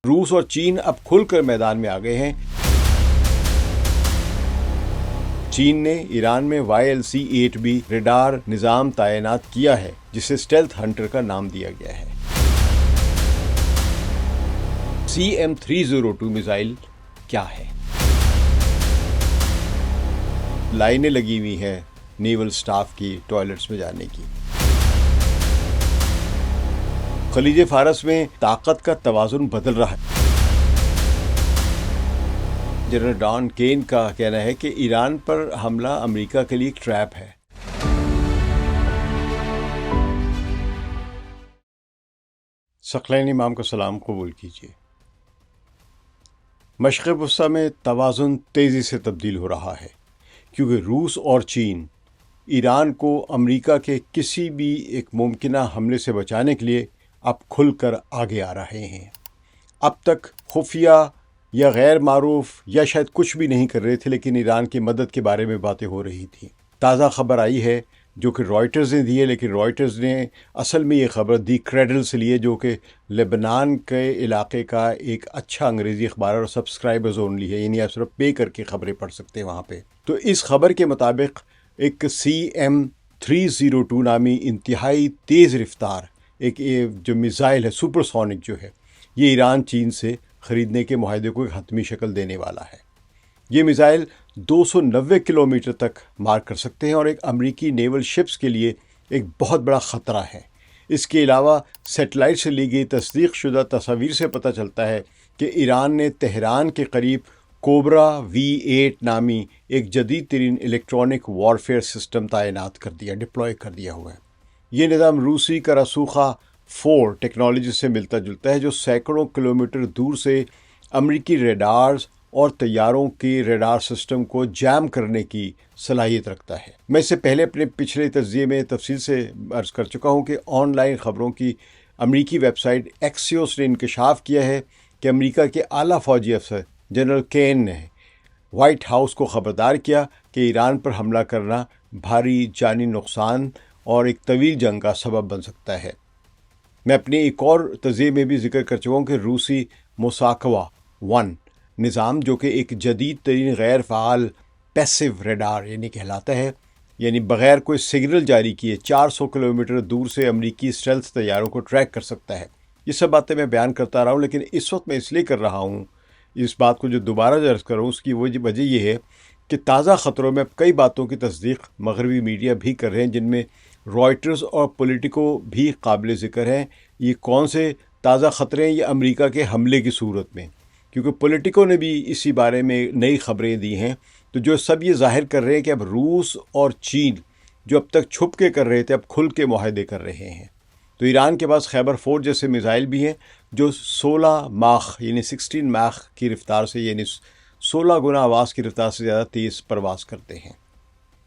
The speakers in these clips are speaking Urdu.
روس اور چین اب کھل کر میدان میں آ گئے ہیں۔ چین نے ایران میں YLC-8B ریڈار نظام تعینات کیا ہے جسے اسٹیلتھ ہنٹر کا نام دیا گیا ہے۔ CM-302 میزائل کیا ہے؟ لائنیں لگی ہوئی ہیں نیول سٹاف کی ٹوائلٹس میں جانے کی۔ خلیج فارس میں طاقت کا توازن بدل رہا ہے۔ جنرل ڈان کین کا کہنا ہے کہ ایران پر حملہ امریکہ کے لیے ایک ٹریپ ہے۔ ثقلین امام کا سلام قبول کیجیے۔ مشرق وسطیٰ میں توازن تیزی سے تبدیل ہو رہا ہے کیونکہ روس اور چین ایران کو امریکہ کے کسی بھی ایک ممکنہ حملے سے بچانے کے لیے اب کھل کر آگے آ رہے ہیں۔ اب تک خفیہ یا غیر معروف یا شاید کچھ بھی نہیں کر رہے تھے، لیکن ایران کی مدد کے بارے میں باتیں ہو رہی تھیں۔ تازہ خبر آئی ہے جو کہ رائٹرز نے دی ہے، لیکن رائٹرز نے اصل میں یہ خبر دی کریڈل سے لی ہے، جو کہ لبنان کے علاقے کا ایک اچھا انگریزی اخبار اور سبسکرائبرز اونلی ہے، یعنی آپ صرف پے کر کے خبریں پڑھ سکتے ہیں وہاں پہ۔ تو اس خبر کے مطابق ایک CM-302 نامی انتہائی تیز رفتار ایک جو میزائل ہے، سپر سونک جو ہے، یہ ایران چین سے خریدنے کے معاہدے کو ایک حتمی شکل دینے والا ہے۔ یہ میزائل 290 کلومیٹر تک مار کر سکتے ہیں اور ایک امریکی نیول شپس کے لیے ایک بہت بڑا خطرہ ہے۔ اس کے علاوہ سیٹلائٹ سے لی گئی تصدیق شدہ تصاویر سے پتہ چلتا ہے کہ ایران نے تہران کے قریب کوبرا V8 نامی ایک جدید ترین الیکٹرانک وارفیئر سسٹم تعینات کر دیا، ڈپلوائے کر دیا ہوا ہے۔ یہ نظام روسی کراسوخا 4 ٹیکنالوجی سے ملتا جلتا ہے، جو سینکڑوں کلومیٹر دور سے امریکی ریڈارز اور طیاروں کی ریڈار سسٹم کو جام کرنے کی صلاحیت رکھتا ہے۔ میں اس سے پہلے اپنے پچھلے تجزیے میں تفصیل سے عرض کر چکا ہوں کہ آن لائن خبروں کی امریکی ویب سائٹ ایکسیوس نے انکشاف کیا ہے کہ امریکہ کے اعلیٰ فوجی افسر جنرل کین نے وائٹ ہاؤس کو خبردار کیا کہ ایران پر حملہ کرنا بھاری جانی نقصان اور ایک طویل جنگ کا سبب بن سکتا ہے۔ میں اپنے ایک اور تجزیے میں بھی ذکر کر چکا ہوں کہ روسی موساکوا 1 نظام، جو کہ ایک جدید ترین غیر فعال پیسیو ریڈار یعنی کہلاتا ہے، یعنی بغیر کوئی سگنل جاری کیے 400 کلومیٹر دور سے امریکی اسٹیلتھ طیاروں کو ٹریک کر سکتا ہے۔ یہ سب باتیں میں بیان کرتا رہا ہوں، لیکن اس وقت میں اس لیے کر رہا ہوں اس بات کو جو دوبارہ درج کروں، اس کی وجہ یہ ہے کہ تازہ خطروں میں کئی باتوں کی تصدیق مغربی میڈیا بھی کر رہے ہیں، جن میں رائٹرز اور پولیٹیکو بھی قابل ذکر ہیں۔ یہ کون سے تازہ خطرے ہیں؟ یہ امریکہ کے حملے کی صورت میں، کیونکہ پولیٹیکو نے بھی اسی بارے میں نئی خبریں دی ہیں، تو جو سب یہ ظاہر کر رہے ہیں کہ اب روس اور چین جو اب تک چھپ کے کر رہے تھے، اب کھل کے معاہدے کر رہے ہیں۔ تو ایران کے پاس خیبر 4 جیسے میزائل بھی ہیں جو 16 ماخ یعنی 16 ماخ کی رفتار سے، یعنی 16 گنا آواز کی رفتار سے زیادہ تیز پرواز کرتے ہیں۔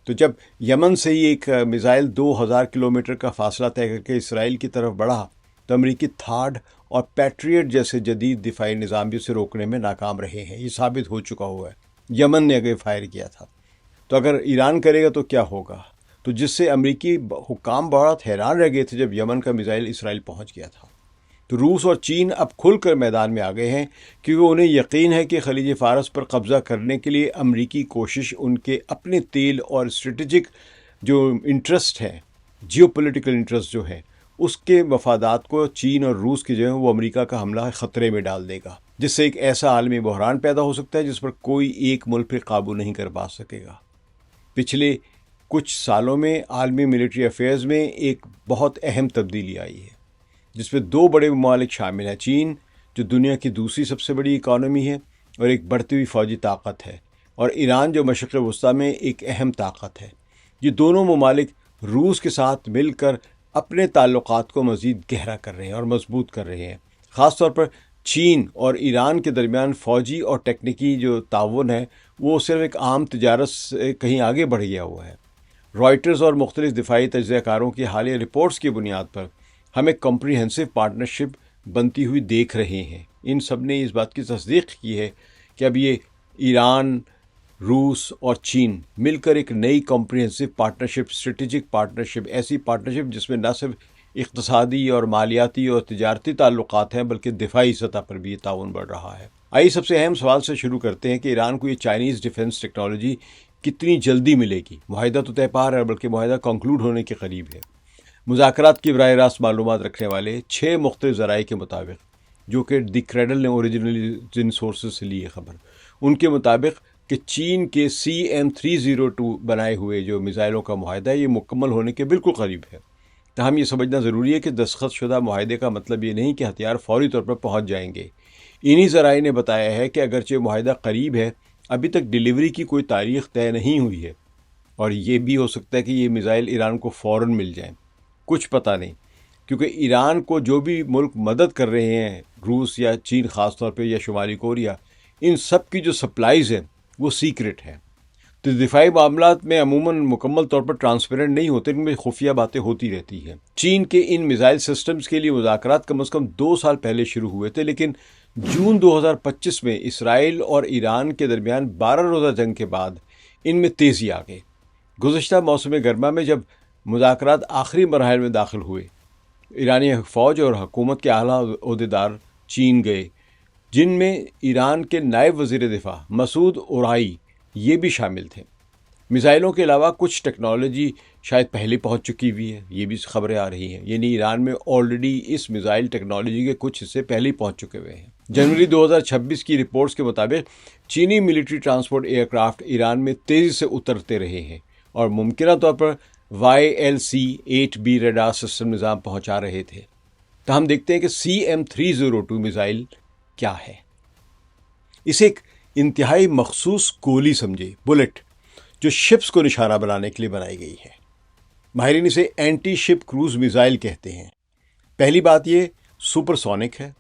تو جب یمن سے ہی ایک میزائل 2000 کلومیٹر کا فاصلہ طے کر کے اسرائیل کی طرف بڑھا، تو امریکی تھاڈ اور پیٹریٹ جیسے جدید دفاعی نظام بھی اسے روکنے میں ناکام رہے ہیں۔ یہ ثابت ہو چکا ہوا ہے۔ یمن نے اگر فائر کیا تھا، تو اگر ایران کرے گا تو کیا ہوگا؟ تو جس سے امریکی حکام بہت حیران رہ گئے تھے جب یمن کا میزائل اسرائیل پہنچ گیا تھا۔ تو روس اور چین اب کھل کر میدان میں آ گئے ہیں، کیونکہ انہیں یقین ہے کہ خلیج فارس پر قبضہ کرنے کے لیے امریکی کوشش ان کے اپنے تیل اور اسٹریٹجک جو انٹرسٹ ہے، جیو پولیٹیکل انٹرسٹ جو ہے، اس کے مفادات کو چین اور روس کی جگہ وہ امریکہ کا حملہ خطرے میں ڈال دے گا، جس سے ایک ایسا عالمی بحران پیدا ہو سکتا ہے جس پر کوئی ایک ملک پہ قابو نہیں کر پا سکے گا۔ پچھلے کچھ سالوں میں عالمی ملٹری افیئرز میں ایک بہت اہم تبدیلی آئی ہے، جس میں 2 بڑے ممالک شامل ہیں: چین جو دنیا کی دوسری سب سے بڑی اکانومی ہے اور ایک بڑھتی ہوئی فوجی طاقت ہے، اور ایران جو مشرق وسطیٰ میں ایک اہم طاقت ہے۔ یہ دونوں ممالک روس کے ساتھ مل کر اپنے تعلقات کو مزید گہرا کر رہے ہیں اور مضبوط کر رہے ہیں۔ خاص طور پر چین اور ایران کے درمیان فوجی اور ٹیکنیکی جو تعاون ہے، وہ صرف ایک عام تجارت سے کہیں آگے بڑھ گیا ہوا ہے۔ رائٹرز اور مختلف دفاعی تجزیہ کاروں کی حالیہ رپورٹس کی بنیاد پر ہم ایک کمپریہنسو پارٹنرشپ بنتی ہوئی دیکھ رہے ہیں۔ ان سب نے اس بات کی تصدیق کی ہے کہ اب یہ ایران، روس اور چین مل کر ایک نئی کمپریہنسو پارٹنرشپ، اسٹریٹجک پارٹنرشپ، ایسی پارٹنرشپ جس میں نہ صرف اقتصادی اور مالیاتی اور تجارتی تعلقات ہیں، بلکہ دفاعی سطح پر بھی یہ تعاون بڑھ رہا ہے۔ آئیے سب سے اہم سوال سے شروع کرتے ہیں کہ ایران کو یہ چائنیز ڈیفنس ٹیکنالوجی کتنی جلدی ملے گی۔ معاہدہ تو طے پا رہا ہے، بلکہ معاہدہ کنکلوڈ ہونے کے قریب ہے۔ مذاکرات کی براہ راست معلومات رکھنے والے 6 مختلف ذرائع کے مطابق، جو کہ دی کریڈل نے اوریجنلی جن سورسز سے لی ہے خبر، ان کے مطابق کہ چین کے CM-302 بنائے ہوئے جو میزائلوں کا معاہدہ ہے یہ مکمل ہونے کے بالکل قریب ہے۔ تاہم یہ سمجھنا ضروری ہے کہ دستخط شدہ معاہدے کا مطلب یہ نہیں کہ ہتھیار فوری طور پر پہنچ جائیں گے۔ انہی ذرائع نے بتایا ہے کہ اگرچہ معاہدہ قریب ہے، ابھی تک ڈیلیوری کی کوئی تاریخ طے نہیں ہوئی ہے، اور یہ بھی ہو سکتا ہے کہ یہ میزائل ایران کو فوراً مل جائیں، کچھ پتہ نہیں، کیونکہ ایران کو جو بھی ملک مدد کر رہے ہیں، روس یا چین خاص طور پہ یا شمالی کوریا، ان سب کی جو سپلائیز ہیں وہ سیکرٹ ہیں۔ تو دفاعی معاملات میں عموماً مکمل طور پر ٹرانسپیرنٹ نہیں ہوتے، ان میں خفیہ باتیں ہوتی رہتی ہیں۔ چین کے ان میزائل سسٹمز کے لیے مذاکرات کم از کم 2 سال پہلے شروع ہوئے تھے، لیکن جون 2025 میں اسرائیل اور ایران کے درمیان 12 روزہ جنگ کے بعد ان میں تیزی آ گئی۔ گزشتہ موسم گرما میں جب مذاکرات آخری مراحل میں داخل ہوئے، ایرانی فوج اور حکومت کے اعلیٰ عہدیدار چین گئے، جن میں ایران کے نائب وزیر دفاع مسعود اورائی یہ بھی شامل تھے۔ میزائلوں کے علاوہ کچھ ٹیکنالوجی شاید پہلے پہنچ چکی ہوئی ہے، یہ بھی خبریں آ رہی ہیں، یعنی ایران میں آلریڈی اس میزائل ٹیکنالوجی کے کچھ حصے پہلے ہی پہنچ چکے ہوئے ہیں۔ جنوری 2026 کی رپورٹس کے مطابق چینی military transport aircraft Iran میں تیزی سے اترتے رہے ہیں اور ممکنہ طور پر YLC-8B ریڈار سسٹم نظام پہنچا رہے تھے۔ تو ہم دیکھتے ہیں کہ CM-302 میزائل کیا ہے۔ اسے ایک انتہائی مخصوص گولی سمجھے، بلٹ، جو شپس کو نشانہ بنانے کے لیے بنائی گئی ہے۔ ماہرین اسے اینٹی شپ کروز میزائل کہتے ہیں۔ پہلی بات یہ سپر سونک ہے،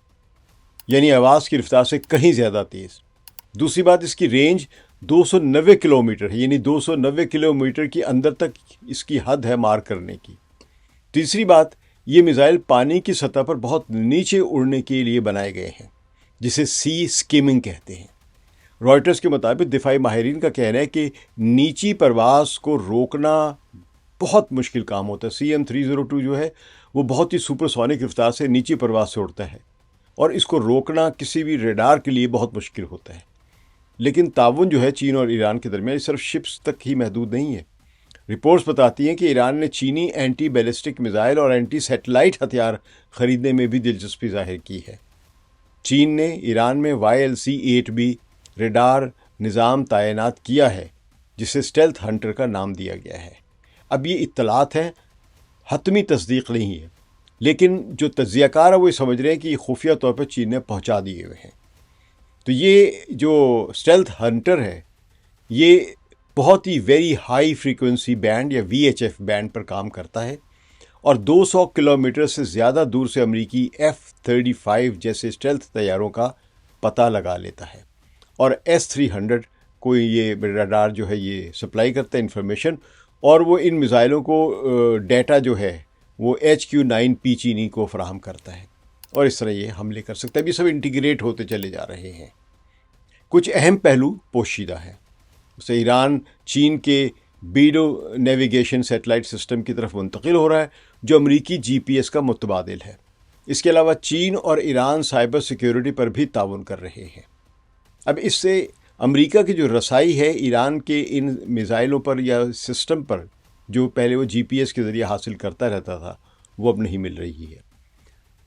یعنی آواز کی رفتار سے کہیں زیادہ تیز۔ دوسری بات اس کی رینج 290 کلومیٹر ہے، یعنی 290 کلومیٹر کی اندر تک اس کی حد ہے مار کرنے کی۔ تیسری بات، یہ میزائل پانی کی سطح پر بہت نیچے اڑنے کے لیے بنائے گئے ہیں، جسے سی اسکیمنگ کہتے ہیں۔ رائٹرز کے مطابق دفاعی ماہرین کا کہنا ہے کہ نیچی پرواز کو روکنا بہت مشکل کام ہوتا ہے۔ CM-302 جو ہے وہ بہت ہی سپر سونک رفتار سے نیچی پرواز سے اڑتا ہے، اور اس کو روکنا کسی بھی ریڈار کے لیے بہت مشکل ہوتا ہے۔ لیکن تعاون جو ہے چین اور ایران کے درمیان صرف شپس تک ہی محدود نہیں ہے۔ رپورٹس بتاتی ہیں کہ ایران نے چینی اینٹی بیلسٹک میزائل اور اینٹی سیٹلائٹ ہتھیار خریدنے میں بھی دلچسپی ظاہر کی ہے۔ چین نے ایران میں YLC-8B ریڈار نظام تعینات کیا ہے، جسے اسٹیلتھ ہنٹر کا نام دیا گیا ہے۔ اب یہ اطلاعات ہیں، حتمی تصدیق نہیں ہے، لیکن جو تجزیہ کار ہے وہ سمجھ رہے ہیں کہ یہ خفیہ طور پر چین نے پہنچا دیے ہوئے ہیں۔ تو یہ جو اسٹیلتھ ہنٹر ہے یہ بہت he very high frequency band یا VHF بینڈ پر کام کرتا ہے، اور 200 کلومیٹر سے زیادہ دور سے امریکی F-35 جیسے اسٹیلتھ طیاروں کا پتہ لگا لیتا ہے، اور S-300 کو یہ ریڈار جو ہے یہ سپلائی کرتا ہے انفارمیشن، اور وہ ان میزائلوں کو ڈیٹا جو ہے وہ HQ-9P چینی کو فراہم کرتا ہے، اور اس طرح یہ حملے کر سکتا ہے۔ یہ سب انٹیگریٹ ہوتے چلے جا رہے ہیں۔ کچھ اہم پہلو پوشیدہ ہیں، اسے ایران چین کے بیڈو نیویگیشن سیٹلائٹ سسٹم کی طرف منتقل ہو رہا ہے، جو امریکی GPS کا متبادل ہے۔ اس کے علاوہ چین اور ایران سائبر سیکیورٹی پر بھی تعاون کر رہے ہیں۔ اب اس سے امریکہ کی جو رسائی ہے ایران کے ان میزائلوں پر یا سسٹم پر، جو پہلے وہ GPS کے ذریعے حاصل کرتا رہتا تھا، وہ اب نہیں مل رہی ہے۔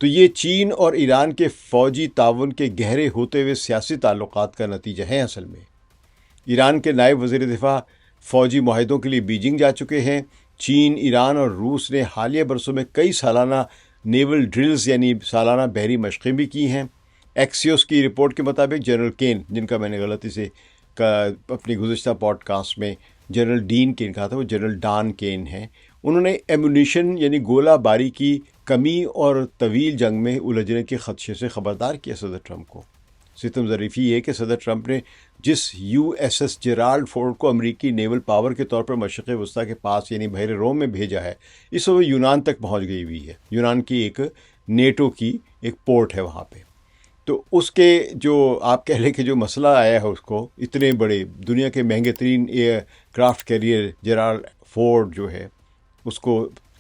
تو یہ چین اور ایران کے فوجی تعاون کے گہرے ہوتے ہوئے سیاسی تعلقات کا نتیجہ ہے۔ اصل میں ایران کے نائب وزیر دفاع فوجی معاہدوں کے لیے بیجنگ جا چکے ہیں۔ چین، ایران اور روس نے حالیہ برسوں میں کئی سالانہ نیول ڈرلز یعنی سالانہ بحری مشقیں بھی کی ہیں۔ ایکسیوس کی رپورٹ کے مطابق جنرل کین، جن کا میں نے غلطی سے اپنی گزشتہ پوڈ کاسٹ میں جنرل ڈین کین کہا تھا، وہ جنرل ڈان کین ہیں، انہوں نے ایمونیشن یعنی گولہ باری کی کمی اور طویل جنگ میں الجھنے کے خدشے سے خبردار کیا صدر ٹرمپ کو۔ ستم ظریفی یہ کہ صدر ٹرمپ نے جس USS جیرالڈ فورڈ کو امریکی نیول پاور کے طور پر مشرق وسطیٰ کے پاس یعنی بحر روم میں بھیجا ہے، اس وقت یونان تک پہنچ گئی ہوئی ہے۔ یونان کی ایک نیٹو کی ایک پورٹ ہے وہاں پہ۔ تو اس کے جو آپ کہہ لیں کہ جو مسئلہ آیا ہے، اس کو اتنے بڑے دنیا کے مہنگے ترین aircraft carrier Gerald Ford جو ہے اس کو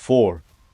4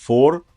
4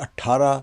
18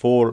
4